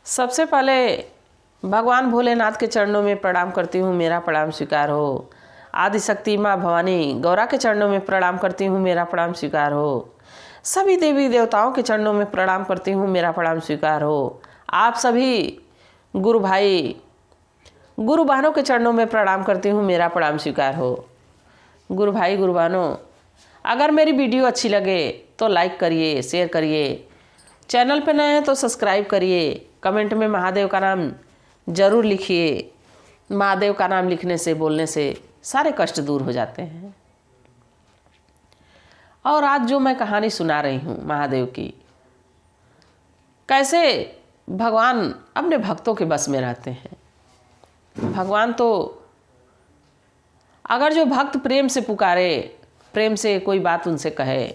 सबसे पहले भगवान भोलेनाथ के चरणों में प्रणाम करती हूँ, मेरा प्रणाम स्वीकार हो। आदिशक्ति माँ भवानी गौरा के चरणों में प्रणाम करती हूँ, मेरा प्रणाम स्वीकार हो। सभी देवी देवताओं के चरणों में प्रणाम करती हूँ, मेरा प्रणाम स्वीकार हो। आप सभी गुरु भाई गुरु बहनों के चरणों में प्रणाम करती हूँ, मेरा प्रणाम स्वीकार हो। गुरु भाई गुरु बहनों, अगर मेरी वीडियो अच्छी लगे तो लाइक करिए, शेयर करिए। चैनल पे नए हैं तो सब्सक्राइब करिए। कमेंट में महादेव का नाम ज़रूर लिखिए। महादेव का नाम लिखने से, बोलने से सारे कष्ट दूर हो जाते हैं। और आज जो मैं कहानी सुना रही हूँ महादेव की, कैसे भगवान अपने भक्तों के बस में रहते हैं। भगवान तो अगर जो भक्त प्रेम से पुकारे, प्रेम से कोई बात उनसे कहे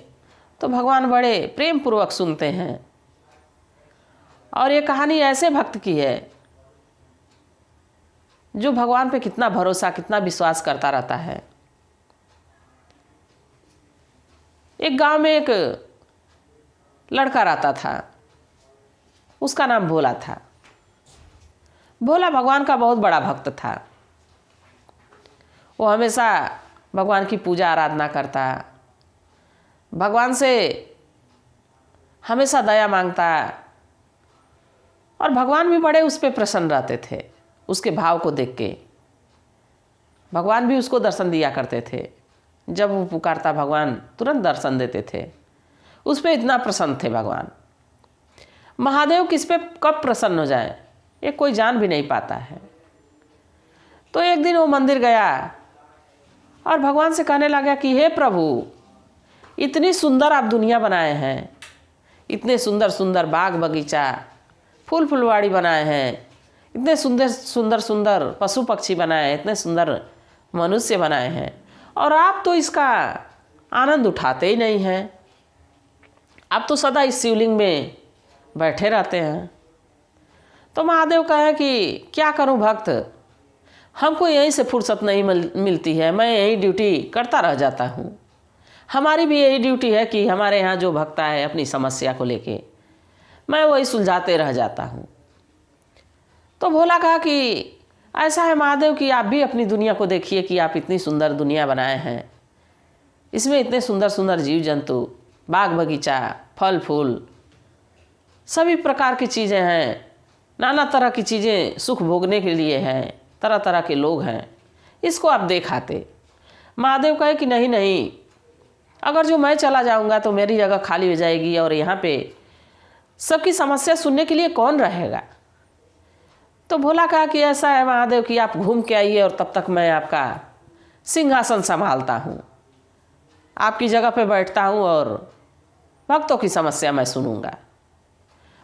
तो भगवान बड़े प्रेम पूर्वक सुनते हैं। और ये कहानी ऐसे भक्त की है जो भगवान पे कितना भरोसा, कितना विश्वास करता रहता है। एक गांव में एक लड़का रहता था, उसका नाम भोला था। भोला भगवान का बहुत बड़ा भक्त था। वो हमेशा भगवान की पूजा आराधना करता, भगवान से हमेशा दया मांगता, और भगवान भी बड़े उस पर प्रसन्न रहते थे। उसके भाव को देख के भगवान भी उसको दर्शन दिया करते थे। जब वो पुकारता भगवान तुरंत दर्शन देते थे। उस पर इतना प्रसन्न थे भगवान। महादेव किस पे कब प्रसन्न हो जाए ये कोई जान भी नहीं पाता है। तो एक दिन वो मंदिर गया और भगवान से कहने लगा कि हे प्रभु, इतनी सुंदर आप दुनिया बनाए हैं, इतने सुंदर सुंदर बाग बगीचा, फूल फुलवाड़ी बनाए हैं, इतने सुंदर सुंदर सुंदर पशु पक्षी बनाए हैं, इतने सुंदर मनुष्य बनाए हैं, और आप तो इसका आनंद उठाते ही नहीं हैं। आप तो सदा इस शिवलिंग में बैठे रहते हैं। तो महादेव कहे कि क्या करूं भक्त, हमको यहीं से फुर्सत नहीं मिलती है, मैं यही ड्यूटी करता रह जाता हूँ। हमारी भी यही ड्यूटी है कि हमारे यहाँ जो भक्त है अपनी समस्या को लेके मैं वही सुलझाते रह जाता हूँ। तो भोला कहा कि ऐसा है महादेव कि आप भी अपनी दुनिया को देखिए कि आप इतनी सुंदर दुनिया बनाए हैं, इसमें इतने सुंदर सुंदर जीव जंतु, बाग बगीचा, फल फूल, सभी प्रकार की चीज़ें हैं, नाना तरह की चीज़ें सुख भोगने के लिए हैं, तरह तरह के लोग हैं, इसको आप देखाते। महादेव कहे कि नहीं नहीं, अगर जो मैं चला जाऊंगा तो मेरी जगह खाली हो जाएगी और यहाँ पे सबकी समस्या सुनने के लिए कौन रहेगा। तो भोला कहा कि ऐसा है महादेव कि आप घूम के आइए और तब तक मैं आपका सिंहासन संभालता हूँ, आपकी जगह पे बैठता हूँ और भक्तों की समस्या मैं सुनूंगा।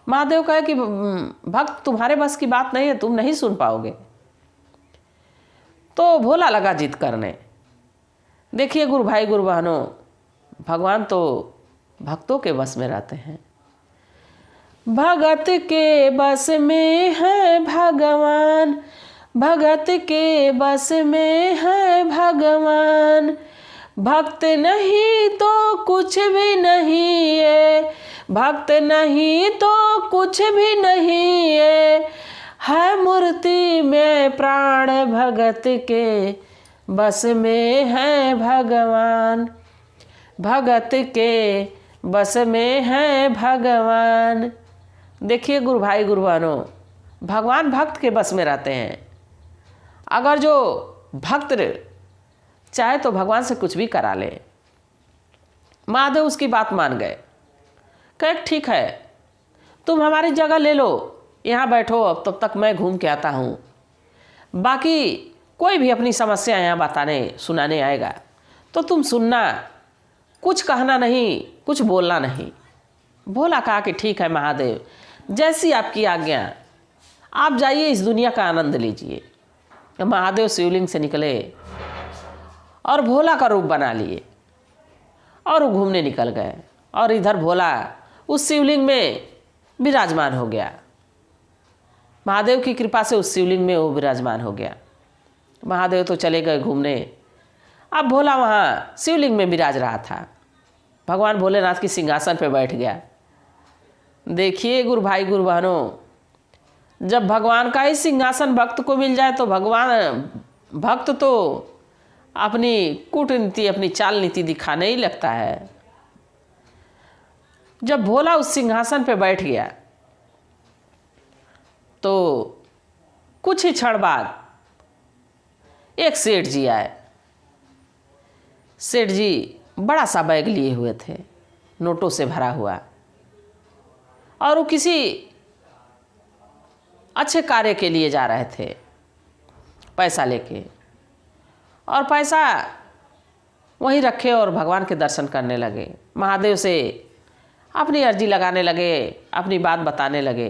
महादेव कहे कि भक्त तुम्हारे बस की बात नहीं है, तुम नहीं सुन पाओगे। तो भोला लगा जिद करने। देखिए गुरु भाई गुरु बहनों, भगवान तो भक्तों के बस में रहते हैं। भगत के बस में है भगवान, भगत के बस में है भगवान, भक्त नहीं तो कुछ भी नहीं है, भक्त नहीं तो कुछ भी नहीं है मूर्ति में प्राण भगत के बस में है भगवान, भगत के बस में है भगवान। देखिए गुरु भाई गुरु बहनों, भगवान भक्त के बस में रहते हैं। अगर जो भक्त चाहे तो भगवान से कुछ भी करा ले। महादेव उसकी बात मान गए। कहे ठीक है, तुम हमारी जगह ले लो, यहाँ बैठो, अब तब तक मैं घूम के आता हूँ। बाकी कोई भी अपनी समस्या यहाँ बताने सुनाने आएगा तो तुम सुनना, कुछ कहना नहीं, कुछ बोलना नहीं। भोला कहा कि ठीक है महादेव, जैसी आपकी आज्ञा, आप जाइए, इस दुनिया का आनंद लीजिए। महादेव शिवलिंग से निकले और भोला का रूप बना लिए और वो घूमने निकल गए। और इधर भोला उस शिवलिंग में विराजमान हो गया। महादेव की कृपा से उस शिवलिंग में वो विराजमान हो गया। महादेव तो चले गए घूमने। अब भोला वहाँ शिवलिंग में विराज रहा था। भगवान भोलेनाथ की सिंहासन पर बैठ गया। देखिए गुरु भाई गुरु बहनों, जब भगवान का ही सिंहासन भक्त को मिल जाए तो भक्त तो अपनी कूटनीति, अपनी चाल नीति दिखाने ही लगता है। जब भोला उस सिंहासन पे बैठ गया तो कुछ ही क्षण बाद एक सेठ जी आए। सेठ जी बड़ा सा बैग लिए हुए थे, नोटों से भरा हुआ, और वो किसी अच्छे कार्य के लिए जा रहे थे पैसा लेके, और पैसा वहीं रखे और भगवान के दर्शन करने लगे। महादेव से अपनी अर्जी लगाने लगे, अपनी बात बताने लगे,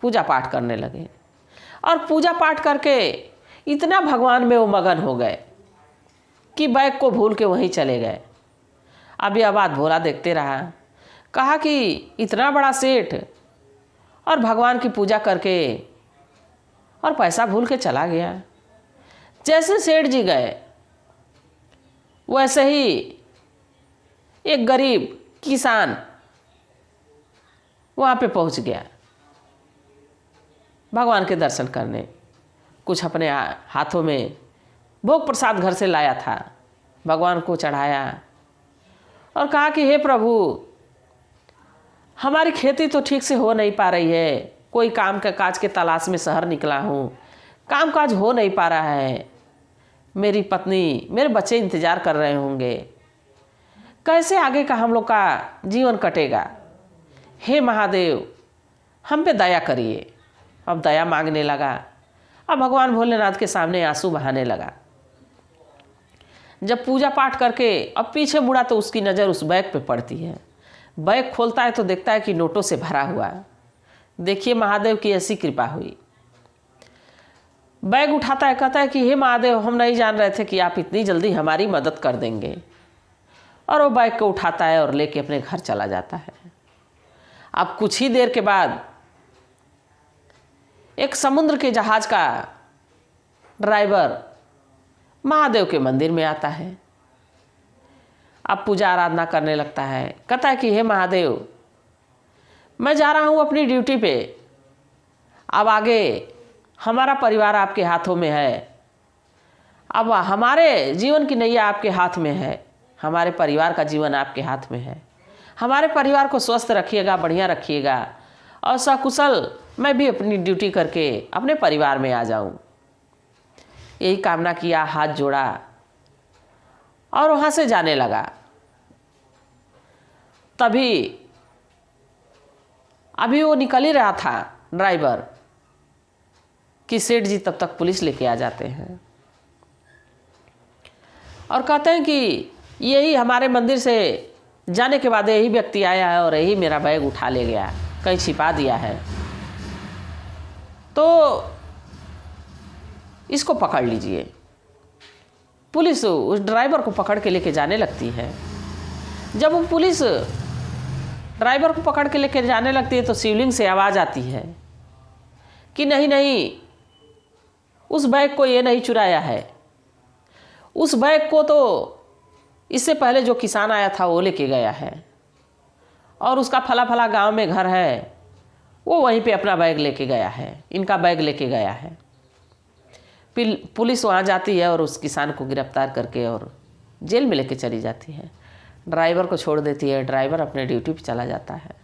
पूजा पाठ करने लगे। और पूजा पाठ करके इतना भगवान में वो मगन हो गए कि बैग को भूल के वहीं चले गए। अब यह बात भोला देखते रहा। कहा कि इतना बड़ा सेठ और भगवान की पूजा करके और पैसा भूल के चला गया। जैसे सेठ जी गए वैसे ही एक गरीब किसान वहाँ पे पहुँच गया भगवान के दर्शन करने। कुछ अपने हाथों में भोग प्रसाद घर से लाया था, भगवान को चढ़ाया और कहा कि हे प्रभु, हमारी खेती तो ठीक से हो नहीं पा रही है, कोई काम के काज के तलाश में शहर निकला हूँ, काम काज हो नहीं पा रहा है, मेरी पत्नी मेरे बच्चे इंतज़ार कर रहे होंगे, कैसे आगे का हम लोग का जीवन कटेगा। हे महादेव, हम पे दया करिए। अब दया मांगने लगा। अब भगवान भोलेनाथ के सामने आंसू बहाने लगा। जब पूजा पाठ करके अब पीछे मुड़ा तो उसकी नज़र उस बैग पे पड़ती है। बैग खोलता है तो देखता है कि नोटों से भरा हुआ। देखिए महादेव की ऐसी कृपा हुई। बैग उठाता है, कहता है कि हे महादेव, हम नहीं जान रहे थे कि आप इतनी जल्दी हमारी मदद कर देंगे। और वो बैग को उठाता है और लेके अपने घर चला जाता है। अब कुछ ही देर के बाद एक समुद्र के जहाज का ड्राइवर महादेव के मंदिर में आता है। अब पूजा आराधना करने लगता है। कहता है कि हे महादेव, मैं जा रहा हूँ अपनी ड्यूटी पे, अब आगे हमारा परिवार आपके हाथों में है, अब हमारे जीवन की नैया आपके हाथ में है, हमारे परिवार का जीवन आपके हाथ में है, हमारे परिवार को स्वस्थ रखिएगा, बढ़िया रखिएगा, और सकुशल मैं भी अपनी ड्यूटी करके अपने परिवार में आ जाऊं। यही कामना किया, हाथ जोड़ा और वहाँ से जाने लगा। तभी अभी वो निकल ही रहा था ड्राइवर कि सेठ जी तब तक पुलिस लेके आ जाते हैं और कहते हैं कि यही हमारे मंदिर से जाने के बाद यही व्यक्ति आया है और यही मेरा बैग उठा ले गया, कहीं छिपा दिया है, तो इसको पकड़ लीजिए। पुलिस उस ड्राइवर को पकड़ के लेके जाने लगती है। जब वो पुलिस ड्राइवर को पकड़ के लेके जाने लगती है तो शिवलिंग से आवाज़ आती है कि नहीं नहीं, उस बैग को ये नहीं चुराया है, उस बैग को तो इससे पहले जो किसान आया था वो लेके गया है, और उसका फला फला गांव में घर है, वो वहीं पे अपना बैग लेके गया है, इनका बैग लेके गया है। फिर पुलिस वहाँ जाती है और उस किसान को गिरफ्तार करके और जेल में लेके चली जाती है। ड्राइवर को छोड़ देती है, ड्राइवर अपने ड्यूटी पे चला जाता है।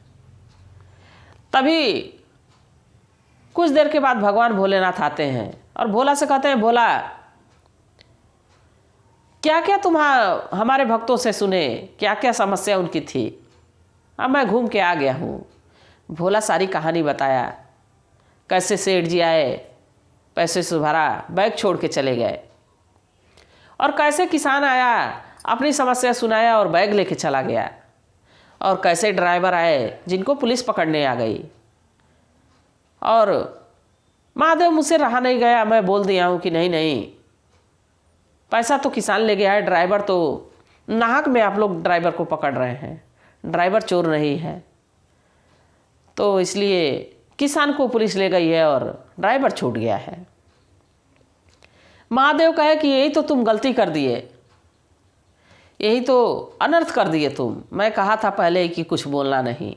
तभी कुछ देर के बाद भगवान भोलेनाथ आते हैं और भोला से कहते हैं, भोला क्या क्या तुम हमारे भक्तों से सुने, क्या क्या समस्या उनकी थी, अब मैं घूम के आ गया हूँ। भोला सारी कहानी बताया, कैसे सेठ जी आए, पैसे से भरा बैग छोड़ के चले गए, और कैसे किसान आया अपनी समस्या सुनाया और बैग लेके चला गया, और कैसे ड्राइवर आए जिनको पुलिस पकड़ने आ गई, और महादेव मुझसे रहा नहीं गया, मैं बोल दिया हूँ कि नहीं नहीं, पैसा तो किसान ले गया है, ड्राइवर तो नाहक में आप लोग ड्राइवर को पकड़ रहे हैं, ड्राइवर चोर नहीं है, तो इसलिए किसान को पुलिस ले गई है और ड्राइवर छूट गया है। महादेव कहे कि यही तो तुम गलती कर दिए, यही तो अनर्थ कर दिए तुम, मैं कहा था पहले ही कि कुछ बोलना नहीं,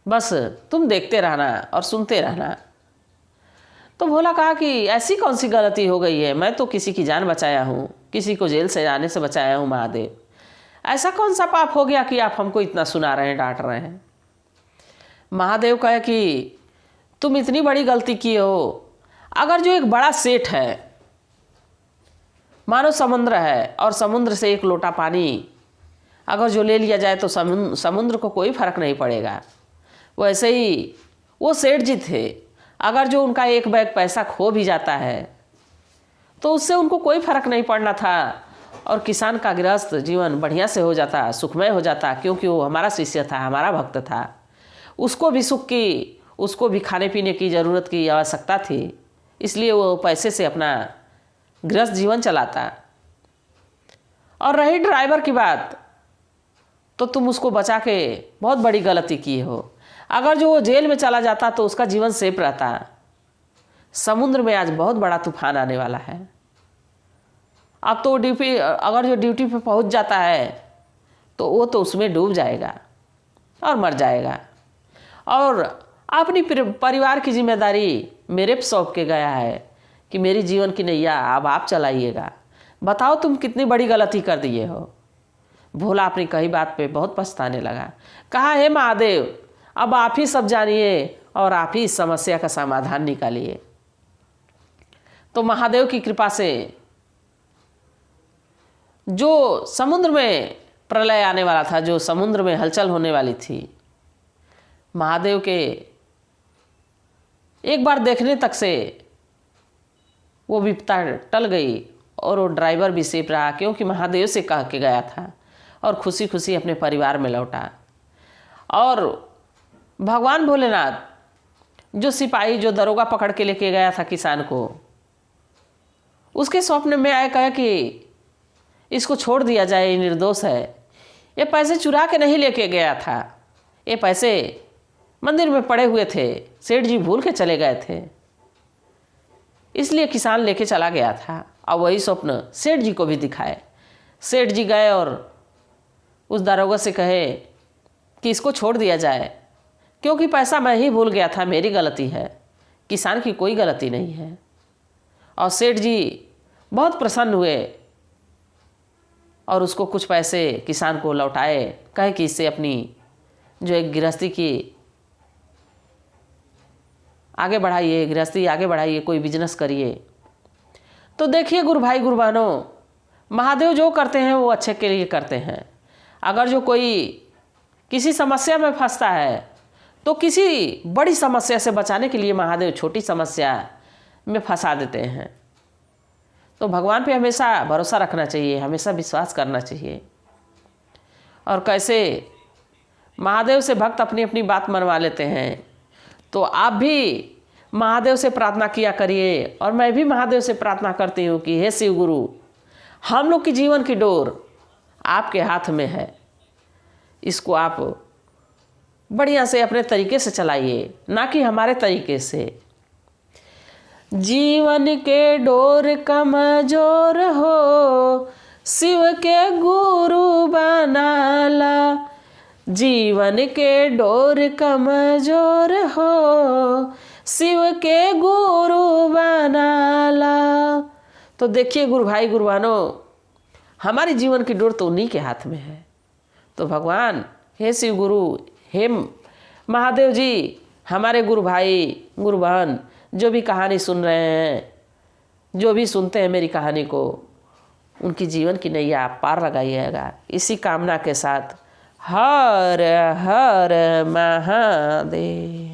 बस तुम देखते रहना और सुनते रहना, तो भोला कहा कि ऐसी कौन सी गलती हो गई है, मैं तो किसी की जान बचाया हूँ, किसी को जेल से जाने से बचाया हूँ महादेव, ऐसा कौन सा पाप हो गया कि आप हमको इतना सुना रहे हैं, डांट रहे हैं। महादेव कहे कि तुम इतनी बड़ी गलती किए हो, अगर जो एक बड़ा सेठ है, मानो समुद्र है, और समुद्र से एक लोटा पानी अगर जो ले लिया जाए तो समुद्र को कोई फर्क नहीं पड़ेगा, वैसे ही वो सेठ जी थे, अगर जो उनका एक बैग पैसा खो भी जाता है तो उससे उनको कोई फर्क नहीं पड़ना था, और किसान का गृहस्थ जीवन बढ़िया से हो जाता, सुखमय हो जाता, क्योंकि वो हमारा शिष्य था, हमारा भक्त था, उसको भी सुख की, उसको भी खाने पीने की ज़रूरत की आवश्यकता थी, इसलिए वो पैसे से अपना गृहस्थ जीवन चलाता। और रही ड्राइवर की बात, तो तुम उसको बचा के बहुत बड़ी गलती की हो, अगर जो वो जेल में चला जाता तो उसका जीवन सेफ रहता। समुद्र में आज बहुत बड़ा तूफान आने वाला है, अब तो अगर जो ड्यूटी पे पहुंच जाता है तो वो तो उसमें डूब जाएगा और मर जाएगा, और अपनी परिवार की जिम्मेदारी मेरे पे सौंप के गया है कि मेरी जीवन की नैया अब आप चलाइएगा। बताओ तुम कितनी बड़ी गलती कर दिए हो। भोला अपनी कही बात पे बहुत पछताने लगा। कहा, हे महादेव, अब आप ही सब जानिए और आप ही इस समस्या का समाधान निकालिए। तो महादेव की कृपा से जो समुद्र में प्रलय आने वाला था, जो समुद्र में हलचल होने वाली थी, महादेव के एक बार देखने तक से वो विपदा टल गई, और वो ड्राइवर भी सेफ रहा, क्योंकि महादेव से कह के गया था, और खुशी खुशी अपने परिवार में लौटा। और भगवान भोलेनाथ जो सिपाही, जो दरोगा पकड़ के लेके गया था किसान को, उसके स्वप्न में आए, कहा कि इसको छोड़ दिया जाए, ये निर्दोष है, ये पैसे चुरा के नहीं लेके गया था, ये पैसे मंदिर में पड़े हुए थे, सेठ जी भूल के चले गए थे, इसलिए किसान लेके चला गया था। और वही स्वप्न सेठ जी को भी दिखाए। सेठ जी गए और उस दारोगा से कहे कि इसको छोड़ दिया जाए, क्योंकि पैसा मैं ही भूल गया था, मेरी गलती है, किसान की कोई गलती नहीं है। और सेठ जी बहुत प्रसन्न हुए और उसको कुछ पैसे किसान को लौटाए, कहे कि इससे अपनी जो एक गृहस्थी की आगे बढ़ाइए, गृहस्थी आगे बढ़ाइए, कोई बिजनेस करिए। तो देखिए गुरु भाई गुरु बहनों, महादेव जो करते हैं वो अच्छे के लिए करते हैं। अगर जो कोई किसी समस्या में फंसता है तो किसी बड़ी समस्या से बचाने के लिए महादेव छोटी समस्या में फंसा देते हैं। तो भगवान पे हमेशा भरोसा रखना चाहिए, हमेशा विश्वास करना चाहिए। और कैसे महादेव से भक्त अपनी अपनी बात मनवा लेते हैं, तो आप भी महादेव से प्रार्थना किया करिए। और मैं भी महादेव से प्रार्थना करती हूँ कि हे शिव गुरु, हम लोग की जीवन की डोर आपके हाथ में है, इसको आप बढ़िया से अपने तरीके से चलाइए, ना कि हमारे तरीके से। जीवन के डोर कमजोर हो, शिव के गुरु बनाला, जीवन के डोर कमजोर हो, शिव के गुरु बनाला। तो देखिए गुरु भाई गुरु बहनों, हमारी जीवन की डोर तो उन्हीं के हाथ में है। तो भगवान, हे शिव गुरु, हे महादेव जी, हमारे गुरु भाई गुरु बहन जो भी कहानी सुन रहे हैं, जो भी सुनते हैं मेरी कहानी को, उनकी जीवन की नैया आप पार लगाइएगा। इसी कामना के साथ हर हर महादेव।